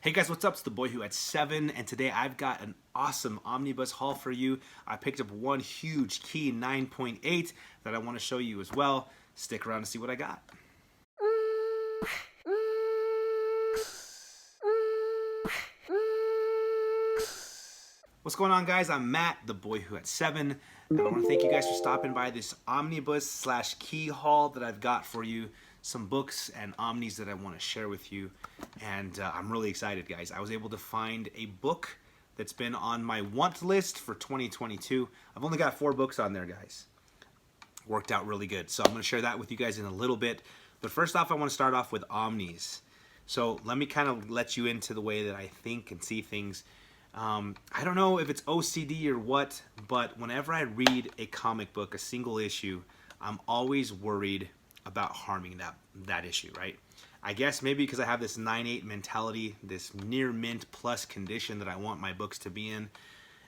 Hey guys, what's up? It's the boy who had 7, and today I've got an awesome omnibus haul for you. I picked up one huge key 9.8 that I want to show you as well. Stick around to see what I got. What's going on, guys? I'm Matt, the boy who had 7, and I want to thank you guys for stopping by this omnibus slash key haul that I've got for you. Some books and omnis that I want to share with you, and I'm really excited, guys. I was able to find a book that's been on my want list for 2022. I've only got 4 books on there, guys. Worked out really good, so I'm going to share that with you guys in a little bit. But first off, I want to start off with omnis. So let me kind of let you into the way that I think and see things. I don't know if it's OCD or what, but whenever I read a comic book, a single issue, I'm always worried about harming that issue, right? I guess maybe because I have this 9/8 mentality, this near mint plus condition that I want my books to be in.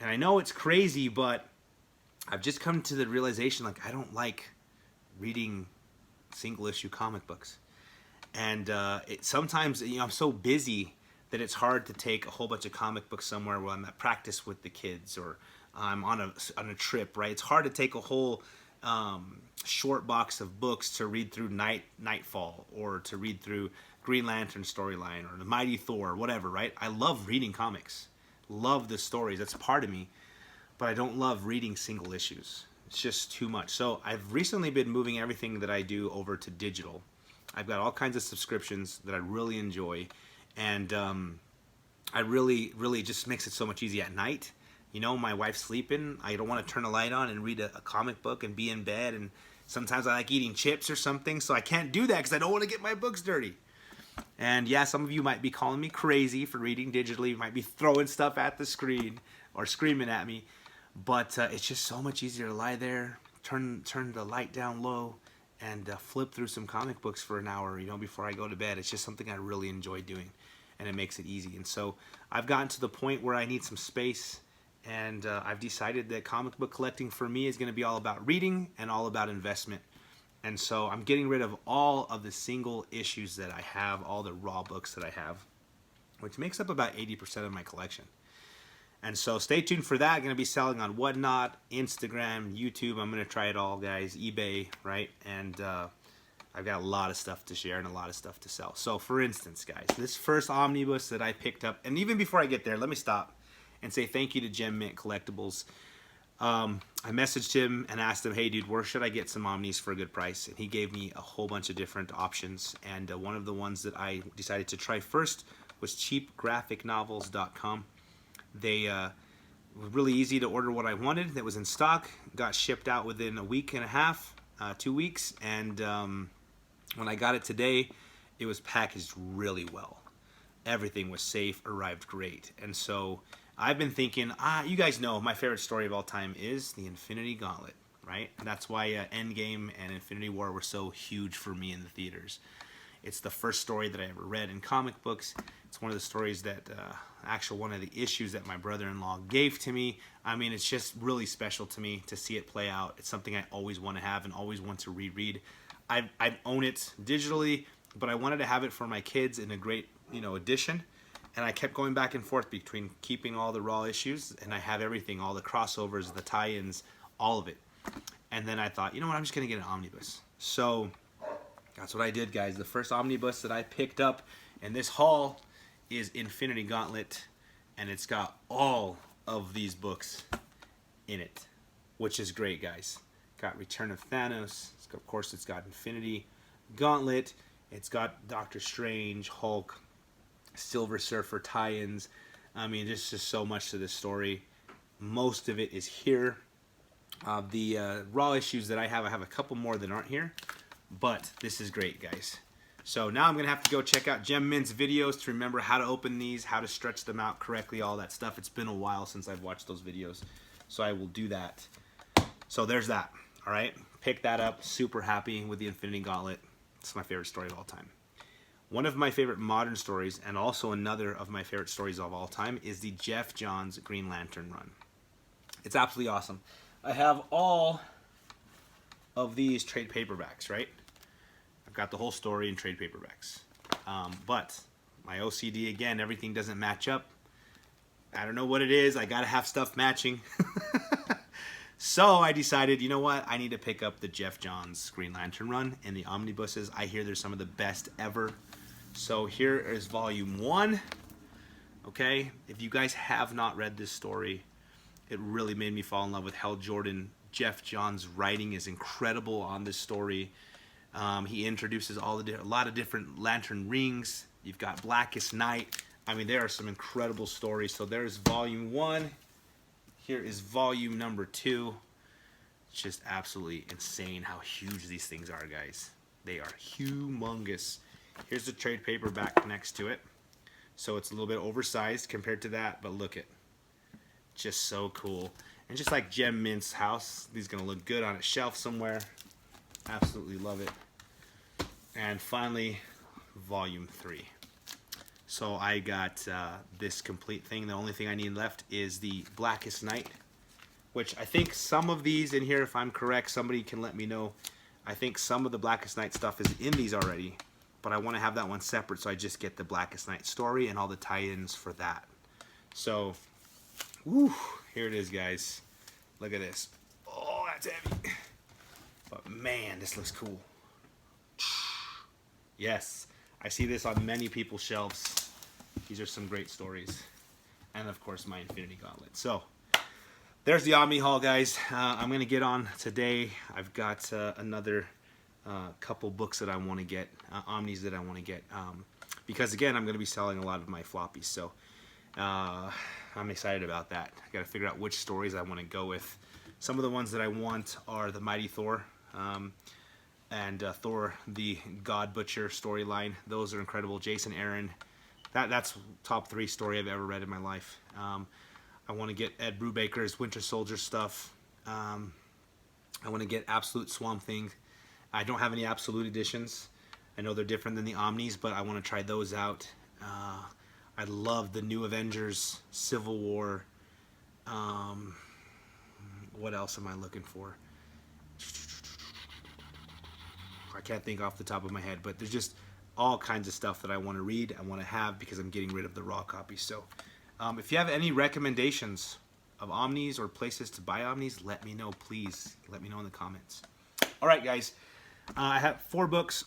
And I know it's crazy, but I've just come to the realization, like, I don't like reading single issue comic books. And sometimes, you know, I'm so busy that it's hard to take a whole bunch of comic books somewhere where I'm at practice with the kids, or I'm on a trip, right? It's hard to take a whole short box of books to read through Nightfall, or to read through Green Lantern storyline, or the Mighty Thor, whatever, right? I love reading comics, love the stories, that's part of me, but I don't love reading single issues. It's just too much. So I've recently been moving everything that I do over to digital. I've got all kinds of subscriptions that I really enjoy, and I really just makes it so much easier at night. You know, my wife's sleeping. I don't want to turn a light on and read a comic book and be in bed. And sometimes I like eating chips or something, so I can't do that because I don't want to get my books dirty. And yeah, some of you might be calling me crazy for reading digitally. You might be throwing stuff at the screen or screaming at me. But it's just so much easier to lie there, turn the light down low, and flip through some comic books for an hour, you know, before I go to bed. It's just something I really enjoy doing, and it makes it easy. And so I've gotten to the point where I need some space. And I've decided that comic book collecting for me is going to be all about reading and all about investment. And so I'm getting rid of all of the single issues that I have, all the raw books that I have, which makes up about 80% of my collection. And so stay tuned for that. I'm going to be selling on Whatnot, Instagram, YouTube. I'm going to try it all, guys. eBay, right? And I've got a lot of stuff to share and a lot of stuff to sell. So for instance, guys, this first omnibus that I picked up, and even before I get there, let me stop and say thank you to Gem Mint Collectibles. I messaged him and asked him, hey dude, where should I get some omnis for a good price? And he gave me a whole bunch of different options. And one of the ones that I decided to try first was cheapgraphicnovels.com. They were really easy to order what I wanted. That was in stock. Got shipped out within a week and a half, 2 weeks. And when I got it today, it was packaged really well. Everything was safe, arrived great. And so I've been thinking, you guys know my favorite story of all time is the Infinity Gauntlet, right? And that's why Endgame and Infinity War were so huge for me in the theaters. It's the first story that I ever read in comic books. It's one of the stories that, one of the issues that my brother-in-law gave to me. I mean, it's just really special to me to see it play out. It's something I always want to have and always want to reread. I own it digitally, but I wanted to have it for my kids in a great, edition. And I kept going back and forth between keeping all the raw issues, and I have everything, all the crossovers, the tie-ins, all of it. And then I thought, you know what, I'm just going to get an omnibus. So that's what I did, guys. The first omnibus that I picked up in this haul is Infinity Gauntlet, and it's got all of these books in it, which is great, guys. Got Return of Thanos. Of course, it's got Infinity Gauntlet. It's got Doctor Strange, Hulk, Silver Surfer tie-ins. I mean, there's just so much to this story. Most of it is here. The raw issues that I have a couple more that aren't here, but this is great, guys. So now I'm gonna have to go check out Gem Mint's videos to remember how to open these, how to stretch them out correctly, all that stuff. It's been a while since I've watched those videos, so I will do that. So there's that. All right, pick that up. Super happy with the Infinity Gauntlet. It's my favorite story of all time. One of my favorite modern stories, and also another of my favorite stories of all time, is the Jeff Johns Green Lantern run. It's absolutely awesome. I have all of these trade paperbacks, right? I've got the whole story in trade paperbacks. But my OCD again, everything doesn't match up. I don't know what it is. I gotta have stuff matching. So I decided, you know what? I need to pick up the Jeff Johns Green Lantern run in the omnibuses. I hear they're some of the best ever. So here is volume 1. Okay, if you guys have not read this story, it really made me fall in love with Hal Jordan. Jeff Johns' writing is incredible on this story. He introduces a lot of different lantern rings. You've got Blackest Night. I mean, there are some incredible stories. So there's volume 1. Here is volume number 2. It's just absolutely insane how huge these things are, guys. They are humongous. Here's the trade paperback next to it. So it's a little bit oversized compared to that, but look at, just so cool. And just like Gem Mint's house, these are gonna look good on a shelf somewhere. Absolutely love it. And finally, volume 3. So I got this complete thing. The only thing I need left is the Blackest Night, which I think some of these in here, if I'm correct, somebody can let me know. I think some of the Blackest Night stuff is in these already, but I want to have that one separate, so I just get the Blackest Night story and all the tie-ins for that. So, woo, here it is, guys. Look at this. Oh, that's heavy. But man, this looks cool. Yes, I see this on many people's shelves. These are some great stories. And of course, my Infinity Gauntlet. So, there's the Omni haul, guys. I'm going to get on today. I've got another couple books that I want to get, Omnis that I want to get. Because again, I'm going to be selling a lot of my floppies. So, I'm excited about that. I got to figure out which stories I want to go with. Some of the ones that I want are the Mighty Thor. And Thor the God Butcher storyline. Those are incredible. Jason Aaron. That's top 3 story I've ever read in my life. I want to get Ed Brubaker's Winter Soldier stuff. I want to get Absolute Swamp Thing. I don't have any Absolute editions. I know they're different than the Omnis, but I want to try those out. I love the New Avengers, Civil War. What else am I looking for? I can't think off the top of my head, but there's just all kinds of stuff that I want to read, I want to have, because I'm getting rid of the raw copies. So if you have any recommendations of Omnis or places to buy Omnis, let me know, please. Let me know in the comments. All right, guys. I have 4 books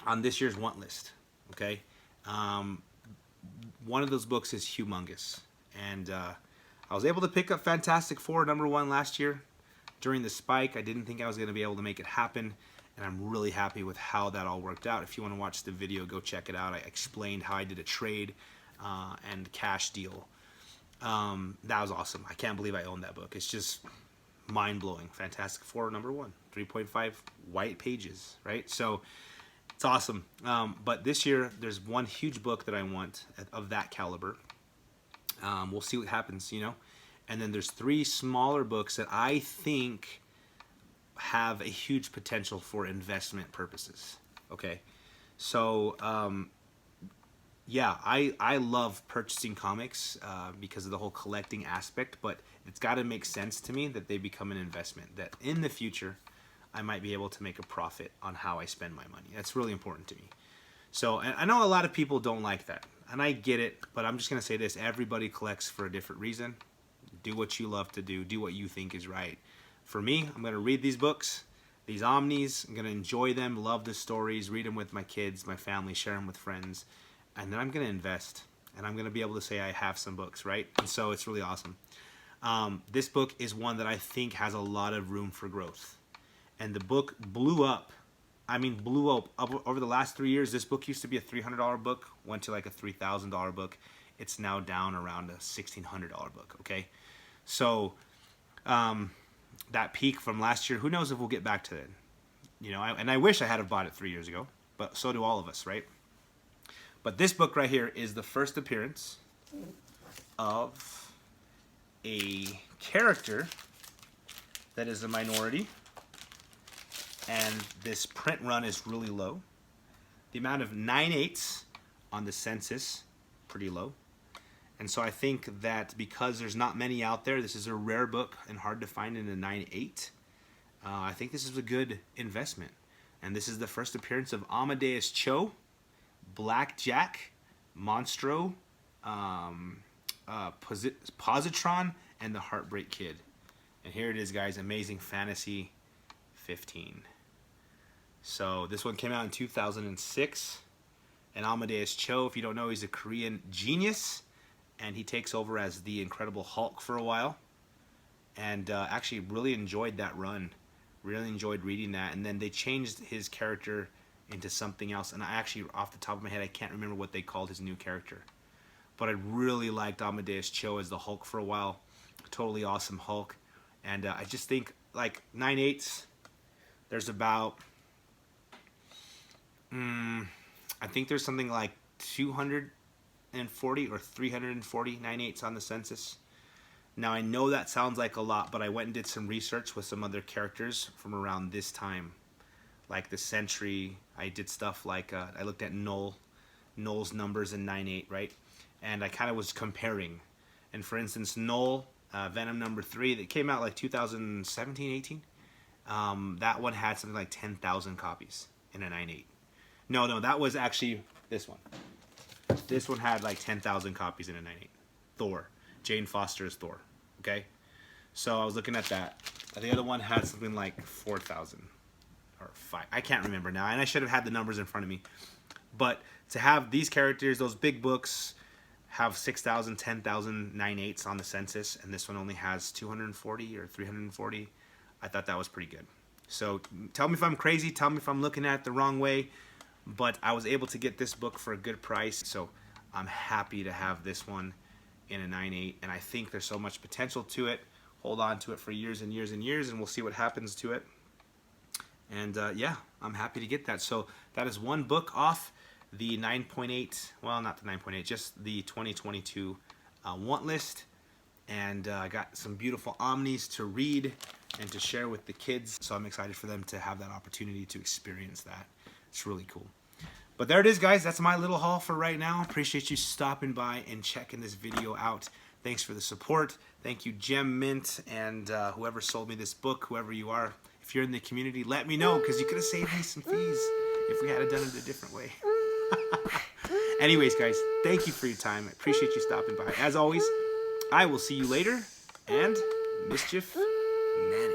on this year's want list, okay? One of those books is humongous. And I was able to pick up Fantastic Four #1 last year during the spike. I didn't think I was going to be able to make it happen. And I'm really happy with how that all worked out. If you want to watch the video, go check it out. I explained how I did a trade and cash deal. That was awesome. I can't believe I own that book. It's just mind-blowing. Fantastic Four #1, 3.5 white pages, right? So it's awesome. But this year, there's one huge book that I want of that caliber. We'll see what happens, you know. And then there's 3 smaller books that I think have a huge potential for investment purposes. Okay, so yeah, I love purchasing comics because of the whole collecting aspect, but it's got to make sense to me that they become an investment, that in the future I might be able to make a profit on how I spend my money. That's really important to me. So, and I know a lot of people don't like that, and I get it, but I'm just going to say this: everybody collects for a different reason. Do what you love to do. Do what you think is right. For me, I'm going to read these books, these Omnis. I'm going to enjoy them, love the stories, read them with my kids, my family, share them with friends. And then I'm going to invest. And I'm going to be able to say I have some books, right? And so it's really awesome. This book is one that I think has a lot of room for growth. And the book blew up. I mean, blew up. Over the last 3 years, this book used to be a $300 book, went to like a $3,000 book. It's now down around a $1,600 book, okay? So, that peak from last year, who knows if we'll get back to it. You know, and I wish I had have bought it 3 years ago, but so do all of us, right? But this book right here is the first appearance of a character that is a minority, and this print run is really low. The amount of 9/8 on the census, pretty low. And so I think that because there's not many out there, this is a rare book and hard to find in a 9/8. I think this is a good investment. And this is the first appearance of Amadeus Cho, Black Jack, Monstro, Positron, and the Heartbreak Kid. And here it is, guys, Amazing Fantasy 15. So this one came out in 2006. And Amadeus Cho, if you don't know, he's a Korean genius. And he takes over as the Incredible Hulk for a while. And actually really enjoyed that run. Really enjoyed reading that. And then they changed his character into something else. And I actually, off the top of my head, I can't remember what they called his new character. But I really liked Amadeus Cho as the Hulk for a while. Totally awesome Hulk. And I just think, like, 9/8, there's about, I think there's something like 240 or 340 9/8 on the census. Now, I know that sounds like a lot, but I went and did some research with some other characters from around this time. Like the Sentry, I did stuff like, I looked at Null's numbers in 9/8, right? And I kind of was comparing. And for instance, Null, Venom number 3, that came out like 2017, 18. That one had something like 10,000 copies in a 9/8. No, that was actually this one. This one had like 10,000 copies in a 9/8. Thor. Jane Foster's Thor. Okay? So I was looking at that. The other one had something like 4,000 or 5. I can't remember now. And I should have had the numbers in front of me. But to have these characters, those big books, have 6,000, 10,000 9/8s on the census, and this one only has 240 or 340. I thought that was pretty good. So tell me if I'm crazy, tell me if I'm looking at it the wrong way, but I was able to get this book for a good price, so I'm happy to have this one in a 9/8, and I think there's so much potential to it. Hold on to it for years and years and years, and we'll see what happens to it. And yeah, I'm happy to get that. So that is one book off the 9.8, well, not the 9.8, just the 2022 want list. And I got some beautiful Omnis to read and to share with the kids. So I'm excited for them to have that opportunity to experience that. It's really cool. But there it is, guys. That's my little haul for right now. Appreciate you stopping by and checking this video out. Thanks for the support. Thank you, Gem Mint, and whoever sold me this book, whoever you are. If you're in the community, let me know, because you could have saved me some fees if we had done it a different way. Anyways, guys, thank you for your time. I appreciate you stopping by. As always, I will see you later, and mischief managed.